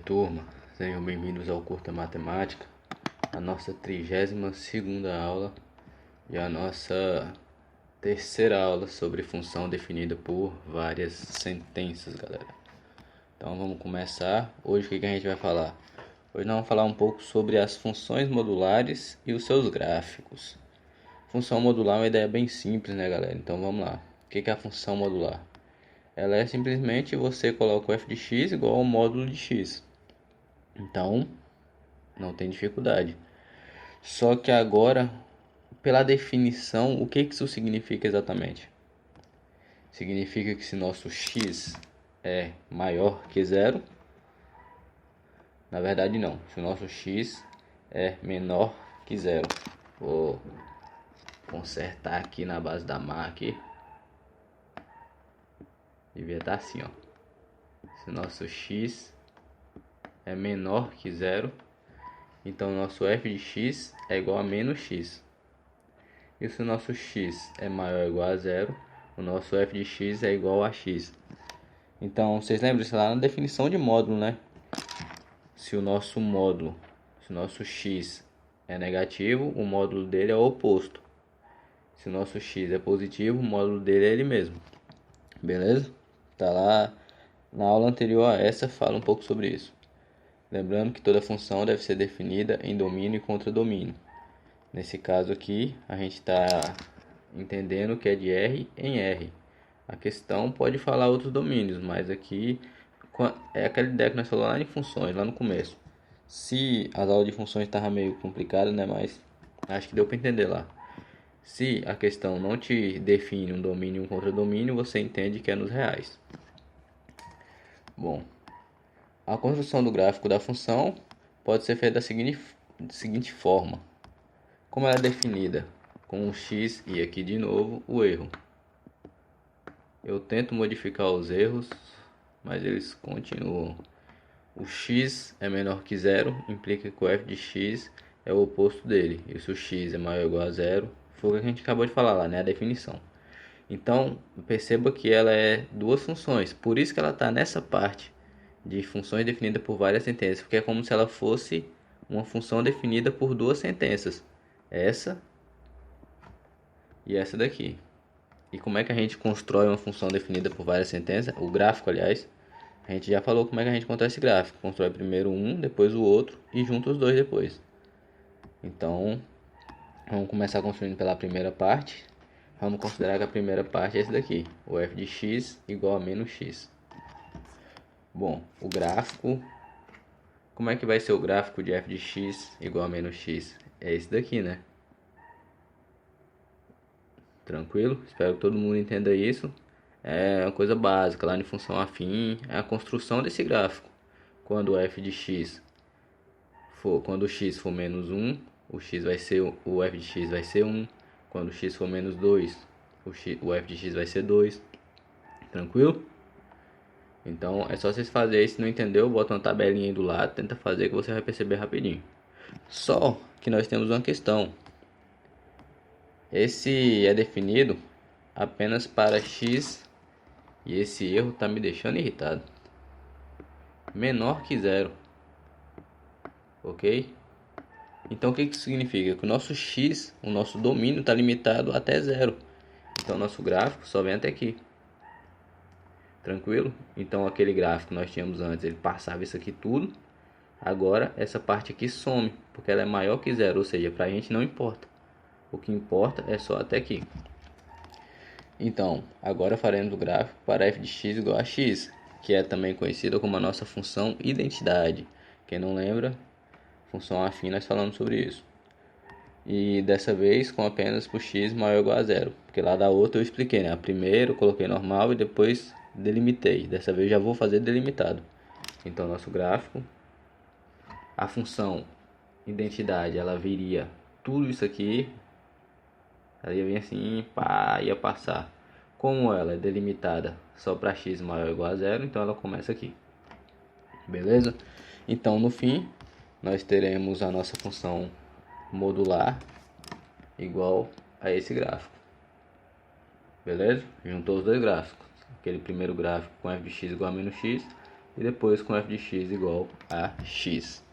turma, sejam bem-vindos ao Curta Matemática, a nossa 32ª aula e a nossa terceira aula sobre função definida por várias sentenças, galera. Então vamos começar. Hoje o que a gente vai falar? Hoje nós vamos falar um pouco sobre as funções modulares e os seus gráficos. Função modular é uma ideia bem simples, né, galera? Então vamos lá. O que é a função modular? Ela é simplesmente você coloca o f de x igual ao módulo de x. Então, não tem dificuldade. Só que agora, pela definição, o que isso significa exatamente? Significa que se nosso x é maior que zero, na verdade não, se o nosso x é menor que zero. Vou consertar aqui na base da máquina. Devia estar assim, ó. Se o nosso x é menor que zero, então nosso f de x é igual a menos x. E se o nosso x é maior ou igual a zero, o nosso f de x é igual a x. Então, vocês lembram isso lá na definição de módulo, né? Se o nosso x é negativo, o módulo dele é o oposto. Se o nosso x é positivo, o módulo dele é ele mesmo. Beleza? Tá lá na aula anterior a essa, fala um pouco sobre isso. Lembrando que toda função deve ser definida em domínio e contradomínio. Nesse caso aqui, a gente está entendendo que é de R em R. A questão pode falar outros domínios, mas aqui é aquela ideia que nós falamos lá em funções, lá no começo. Se as aulas de funções estavam meio complicadas, né? Mas acho que deu para entender lá. Se a questão não te define um domínio e um contradomínio, você entende que é nos reais. Bom, a construção do gráfico da função pode ser feita da seguinte forma. Como ela é definida com um x e aqui de novo o erro. Eu tento modificar os erros, mas eles continuam. O x é menor que zero, implica que o f de x é o oposto dele. E se o x é maior ou igual a zero, foi o que a gente acabou de falar lá, né? A definição. Então, perceba que ela é duas funções. Por isso que ela está nessa parte de funções definidas por várias sentenças. Porque é como se ela fosse uma função definida por duas sentenças. Essa e essa daqui. E como é que a gente constrói uma função definida por várias sentenças? O gráfico, aliás. A gente já falou como é que a gente constrói esse gráfico. Constrói primeiro um, depois o outro e junta os dois depois. Então, vamos começar construindo pela primeira parte. Vamos considerar que a primeira parte é esse daqui. O f de x igual a menos x. Bom, o gráfico... Como é que vai ser o gráfico de f de x igual a menos x? É esse daqui, né? Tranquilo? Espero que todo mundo entenda isso. É uma coisa básica, lá em função afim, é a construção desse gráfico. Quando o f de x quando o x for menos 1, o f de x vai ser 1. Quando o x for menos 2, o f de x vai ser 2. Tranquilo? Então é só vocês fazerem. Se não entendeu, bota uma tabelinha aí do lado, tenta fazer que você vai perceber rapidinho. Só que nós temos uma questão. Esse é definido apenas para x e esse erro está me deixando irritado. Menor que zero. Ok? Então o que isso significa? Que o nosso x, o nosso domínio está limitado até zero. Então nosso gráfico só vem até aqui. Tranquilo? Então aquele gráfico que nós tínhamos antes, ele passava isso aqui tudo. Agora essa parte aqui some, porque ela é maior que zero, ou seja, para a gente não importa. O que importa é só até aqui. Então, agora faremos o gráfico para f de x igual a x, que é também conhecida como a nossa função identidade. Quem não lembra, função afim, nós falamos sobre isso. E dessa vez com apenas por x maior ou igual a zero, porque lá da outra eu expliquei, né? A primeira eu coloquei normal e depois delimitei. Dessa vez já vou fazer delimitado. Então nosso gráfico, a função identidade, ela viria tudo isso aqui, ela ia vir assim, pá, ia passar. Como ela é delimitada só para x maior ou igual a zero, então ela começa aqui. Beleza? Então no fim, nós teremos a nossa função modular igual a esse gráfico. Beleza? Juntou os dois gráficos. Aquele primeiro gráfico com f de x igual a menos x e depois com f de x igual a x.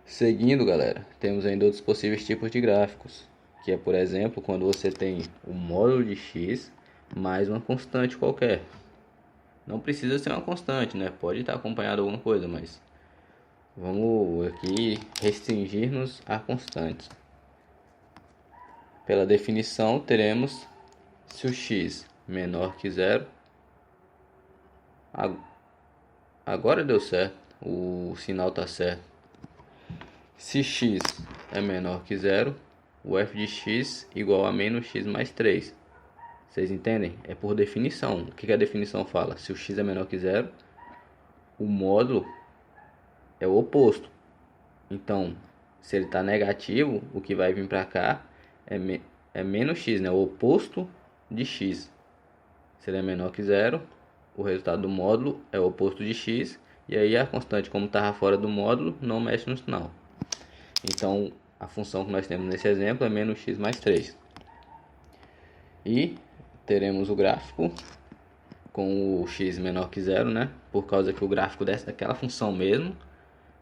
Seguindo, galera, temos ainda outros possíveis tipos de gráficos, que é, por exemplo, quando você tem o módulo de x mais uma constante qualquer. Não precisa ser uma constante, né? Pode estar acompanhado de alguma coisa, mas vamos aqui restringir-nos a constantes. Pela definição, teremos se o x menor que zero. Agora deu certo, o sinal está certo. Se x é menor que zero, o f de x igual a menos x mais 3. Vocês entendem? É por definição. O que a definição fala? Se o x é menor que zero, o módulo é o oposto. Então, se ele está negativo, o que vai vir para cá é menos x, né? O oposto de x. Se ele é menor que zero, o resultado do módulo é o oposto de x. E aí a constante, como estava fora do módulo, não mexe no sinal. Então, a função que nós temos nesse exemplo é menos x mais 3. E teremos o gráfico com o x menor que zero, né? Por causa que o gráfico daquela função mesmo,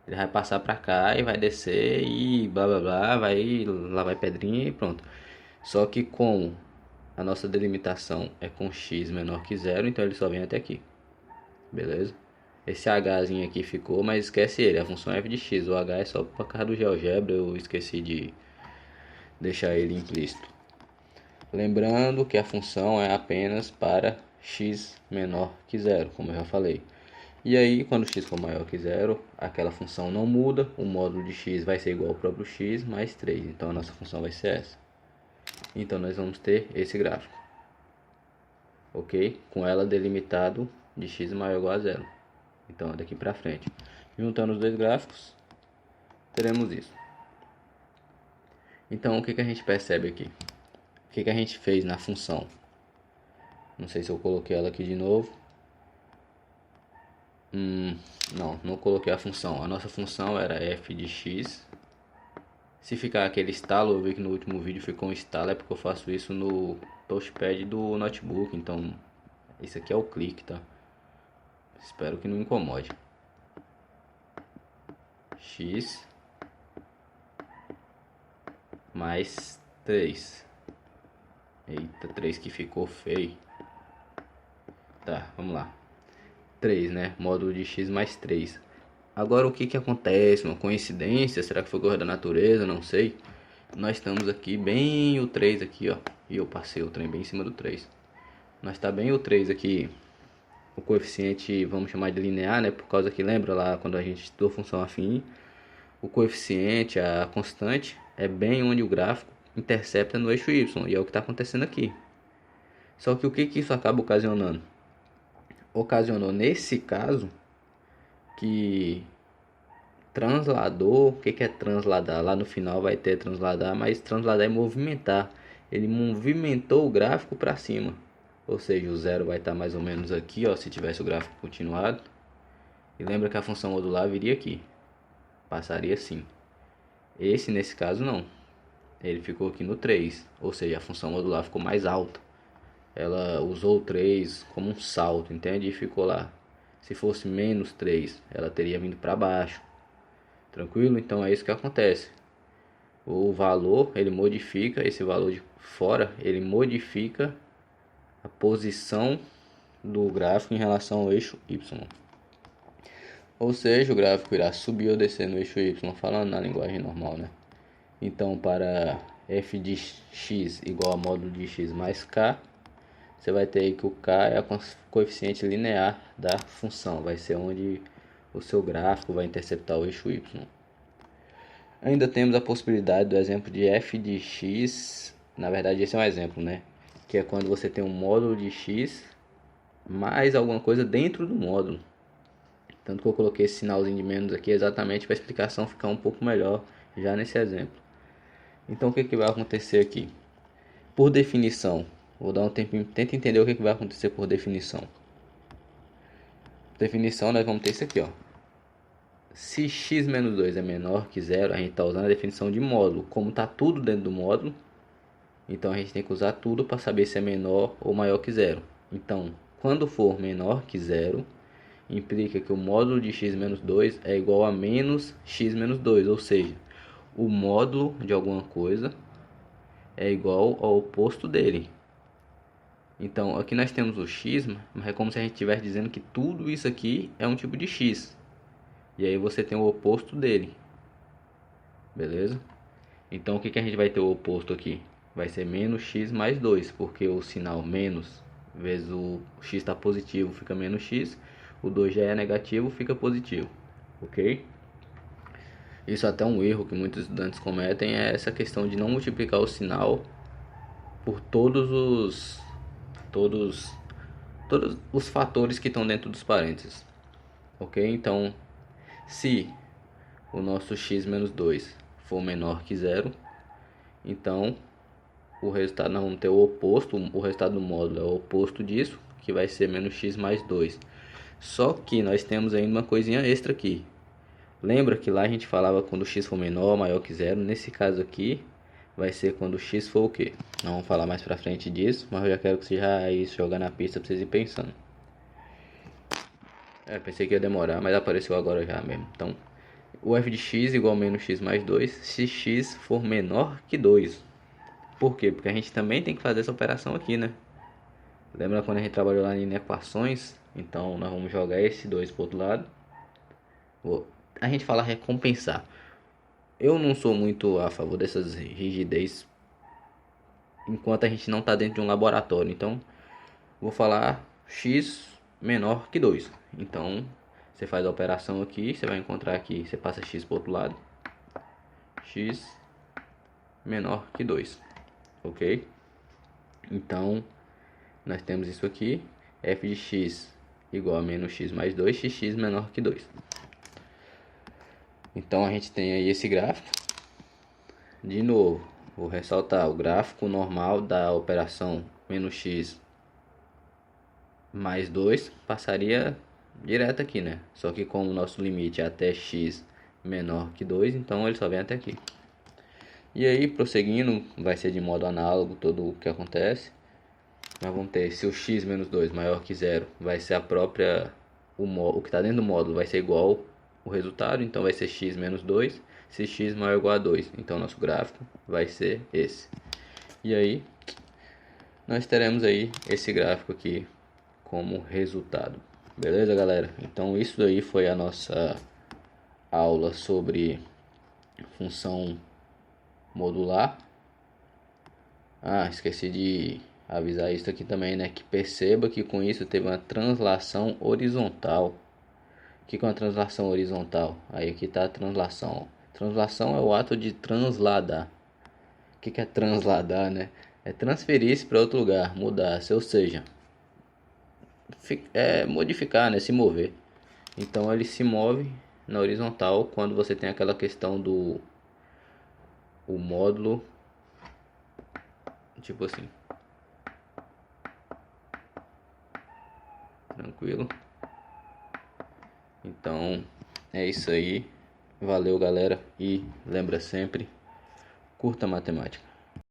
ele vai passar para cá e vai descer e blá blá blá, lá vai pedrinha e pronto. Só que como a nossa delimitação é com x menor que zero, então ele só vem até aqui. Beleza? Esse hzinho aqui ficou, mas esquece ele, a função é f de x. O h é só por causa do GeoGebra, eu esqueci de deixar ele implícito. Lembrando que a função é apenas para x menor que zero, como eu já falei. E aí, quando x for maior que zero, aquela função não muda, o módulo de x vai ser igual ao próprio x mais 3. Então a nossa função vai ser essa. Então nós vamos ter esse gráfico, ok? Com ela delimitado de x maior ou igual a zero. Então daqui para frente, juntando os dois gráficos, teremos isso. Então o que a gente percebe aqui? O que a gente fez na função? Não sei se eu coloquei ela aqui de novo. Não coloquei a função. A nossa função era f de x. Se ficar aquele estalo, eu vi que no último vídeo ficou um estalo, é porque eu faço isso no touchpad do notebook. Então, esse aqui é o clique, tá? Espero que não incomode. X mais 3. Eita, 3 que ficou feio. Tá, vamos lá. 3, né? Módulo de x mais 3. Agora o que acontece? Uma coincidência? Será que foi coisa da natureza? Não sei. Nós estamos aqui bem o 3 aqui, ó. E eu passei o trem bem em cima do 3. Nós está bem o 3 aqui. O coeficiente, vamos chamar de linear, né? Por causa que lembra lá quando a gente estudou função afim. O coeficiente, a constante, é bem onde o gráfico intercepta no eixo y. E é o que está acontecendo aqui. Só que o que isso acaba ocasionando? Ocasionou nesse caso que translador, o que é transladar? Lá no final vai ter transladar, mas transladar é movimentar. Ele movimentou o gráfico para cima. Ou seja, o zero vai estar mais ou menos aqui, ó, se tivesse o gráfico continuado. E lembra que a função modular viria aqui. Passaria assim. Nesse caso não. Ele ficou aqui no 3, ou seja, a função modular ficou mais alta. Ela usou o 3 como um salto, entende? E ficou lá. Se fosse menos 3, ela teria vindo para baixo. Tranquilo? Então é isso que acontece. O valor, ele modifica, esse valor de fora, ele modifica a posição do gráfico em relação ao eixo Y. Ou seja, o gráfico irá subir ou descer no eixo Y, falando na linguagem normal, né? Então, para f de x igual a módulo de x mais k, você vai ter aí que o k é o coeficiente linear da função. Vai ser onde o seu gráfico vai interceptar o eixo y. Ainda temos a possibilidade do exemplo de f de x. Na verdade, esse é um exemplo, né? Que é quando você tem um módulo de x mais alguma coisa dentro do módulo. Tanto que eu coloquei esse sinalzinho de menos aqui exatamente para a explicação ficar um pouco melhor já nesse exemplo. Então o que vai acontecer aqui? Por definição, vou dar um tempinho, tenta entender o que vai acontecer por definição. Definição, nós vamos ter isso aqui, ó. Se x menos 2 é menor que zero, a gente está usando a definição de módulo. Como está tudo dentro do módulo, então a gente tem que usar tudo para saber se é menor ou maior que zero. Então, quando for menor que zero, implica que o módulo de x menos 2 é igual a menos x menos 2, ou seja, o módulo de alguma coisa é igual ao oposto dele. Então aqui nós temos o x, mas é como se a gente estivesse dizendo que tudo isso aqui é um tipo de x. E aí você tem o oposto dele. Beleza? Então o que a gente vai ter o oposto aqui? Vai ser menos x mais 2, porque o sinal menos vezes o x está positivo fica menos x, o 2 já é negativo, fica positivo. Ok? Isso até um erro que muitos estudantes cometem é essa questão de não multiplicar o sinal por todos os fatores que estão dentro dos parênteses. Ok? Então, se o nosso x menos 2 for menor que zero, então o resultado nós vamos ter o oposto, o resultado do módulo é o oposto disso, que vai ser menos x mais 2. Só que nós temos ainda uma coisinha extra aqui. Lembra que lá a gente falava quando o x for menor ou maior que zero? Nesse caso aqui vai ser quando o x for o quê? Não vamos falar mais pra frente disso, mas eu já quero que você já aí jogar na pista pra vocês irem pensando. Pensei que ia demorar, mas apareceu agora já mesmo. Então, o f de x igual a menos x mais 2 se x for menor que 2. Por quê? Porque a gente também tem que fazer essa operação aqui, né? Lembra quando a gente trabalhou lá em equações? Então, nós vamos jogar esse 2 pro outro lado. A gente fala recompensar. Eu não sou muito a favor dessas rigidez enquanto a gente não está dentro de um laboratório. Então, vou falar x menor que 2. Então, você faz a operação aqui, você vai encontrar aqui, você passa x para o outro lado. X menor que 2. Ok? Então, nós temos isso aqui. F de x igual a menos x mais 2, x menor que 2. Então, a gente tem aí esse gráfico. De novo, vou ressaltar o gráfico normal da operação menos x mais 2 passaria direto aqui, né? Só que como o nosso limite é até x menor que 2, então ele só vem até aqui. E aí, prosseguindo, vai ser de modo análogo todo o que acontece. Nós vamos ter, se o x menos 2 maior que 0, vai ser a própria, o que está dentro do módulo vai ser igual o resultado, então vai ser x menos 2, se x maior ou igual a 2. Então nosso gráfico vai ser esse. E aí, nós teremos aí esse gráfico aqui como resultado. Beleza, galera? Então isso aí foi a nossa aula sobre função modular. Esqueci de avisar isso aqui também, né? Que perceba que com isso teve uma translação horizontal. O que é uma translação horizontal? Aí aqui está a translação. Translação é o ato de transladar. O que é transladar, né? É transferir-se para outro lugar, mudar-se, ou seja, modificar, né? Se mover. Então ele se move na horizontal quando você tem aquela questão do o módulo, tipo assim. Tranquilo? Então é isso aí. Valeu, galera, e lembra sempre, curta matemática.